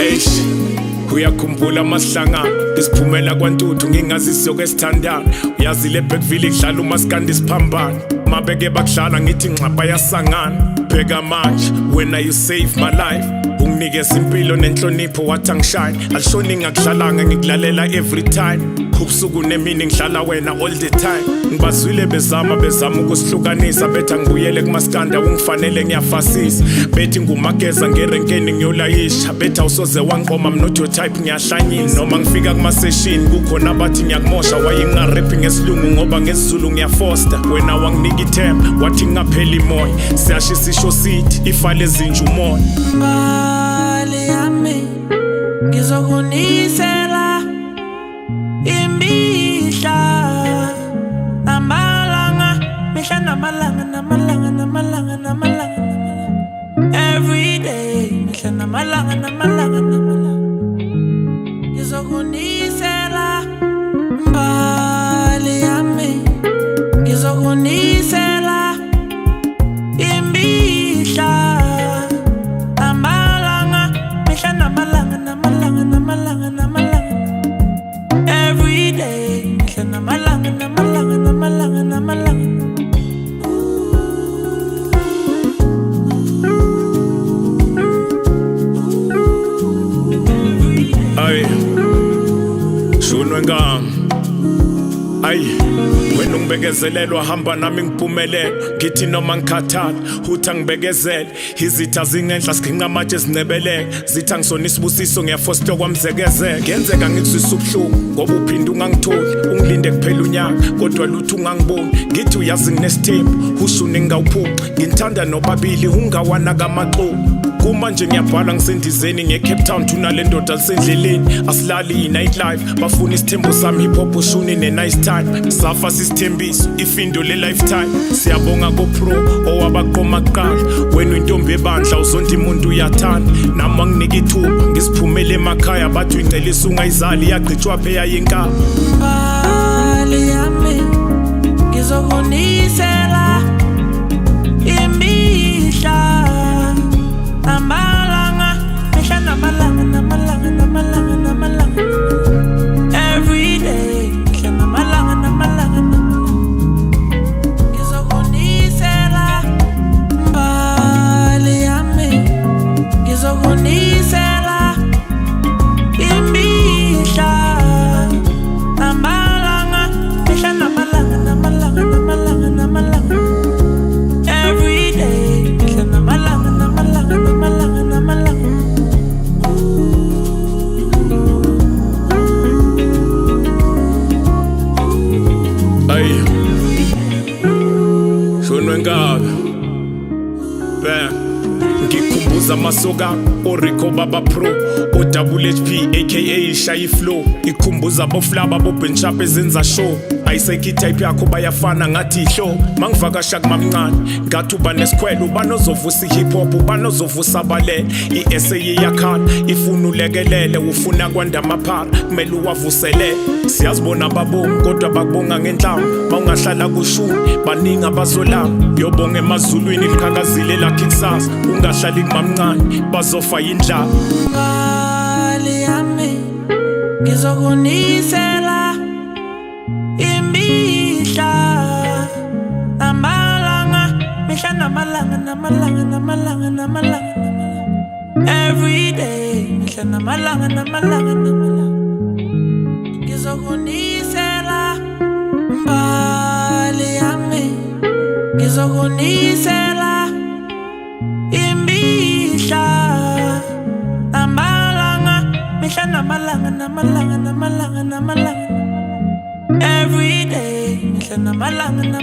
Eish, uyakhumbula amahlangano isiphumela kwantuthu ngingazi siyoke sithandana. Uyazi le Bergville idlala umaskandi siphambana. Mabeke bakudlala ngithi ngxapha yasangana. Bheka manje wena you save my life. Unginikeza impilo nenhlonipho wathi angishine. Alishoni ngakudlalanga ngikulalela every time. Ubusuku nemini ngidlala wena all the time. Ngibazwile bezama ukusihlukanisa. Betha ngibuyele kumaskanda ungifanele ngiyafasisa. Bethi ngumageza ngerenkeni ngiyolayisha. Betha usoze wanqoma I'm not your type ngiyahlanyisa. Noma ngifika kuma-session kukhona bathi ngiyakumosha. Wayingarappi ngesilungu ngoba ngesizulu ngiyafosta. Wena wanginika ithemba wathi ngapheli moya. Siyashisa isho sithi ifale zinje umoya. Mbali yami ngizokunisela imihla namalanga, mihla namalanga every day, mihla namalanga ngizokunisela mbali yami ngizokunisela imihla namalanga, mihla namalanga every day, mihla namalanga Ay, shunwe ngam. Ay, wena ungibekezelelwa hamba nami ngiphumelele. Ngithi noma ngikhathala uthi angibekezele. Izitha zingenhla siginqa amatshe ezinebeleke. Zitha ngisona isibusiso ngiyafosta kwamzekezeke. Ngenzeka ngikuzwisa ubuhlungu ngoba uphinde ungangitholi. Ungilinde kuphela unyaka kodwa lutho ungangiboni. Ngithi uyazi nginesithembu ushune ngawuphuqi. Ngithanda nobabili ungawanaka amaxolo. Kumanje ngiyabhala ngisendizeni nge-Cape Town thuna le ndoda lisendleleni. Asilali i-nightlife bafuna isithembu sami hip hop ushuni ne-nice time. Safa sisithembiso ifindo le-lifetime. Siyabonga ko-pro owabaqoma kuqala. Wena uyintombi ebandla uzonda imuntu uyathanda. Nami anginika ithuba ngisiphumele emakhaya bathi uyincelisa ungayizali yagqitshwa pheya yenkaba. Mbali yami ngizokunisela imihla namalanga, mihla namalanga every day, mihla namalanga ngizokunisela mbali yami ngizokunisela imihla namalanga, mihla namalanga every day, mihla namalanga Ay, shunwe ngabe bam. Ngikhumbuza amasoka Orico Baba Pro o-Double HP aka Shayi Flow. Ikhumbuza boflaba bobenchap ezenza show. Ayiseki itype yakho bayafana ngathi ihlo. Mangivakasha kumamncane ngathi uba nesikhwele. Ubanozovusa i-hip hop ubanozovusa abalele. I-SA yakhala ifuna ulekelele. Ufuna kwanda amaphara kumele uwavuselele. Siyazibona ababomi kodwa bakubonga ngenhlamba. Mawungahlala kushuni baningi abazolamba. Yobonga emazulwini liqhakazile lakhi kusasa. Ungahlali kumamncane bazofa yindlala. Mbali yami ngizokunisela imihla namalanga, mihla namalanga every day, mihla namalanga ngizokunisela mbali yami ngizokunisela imihla namalanga, mihla namalanga every day, mihla namalanga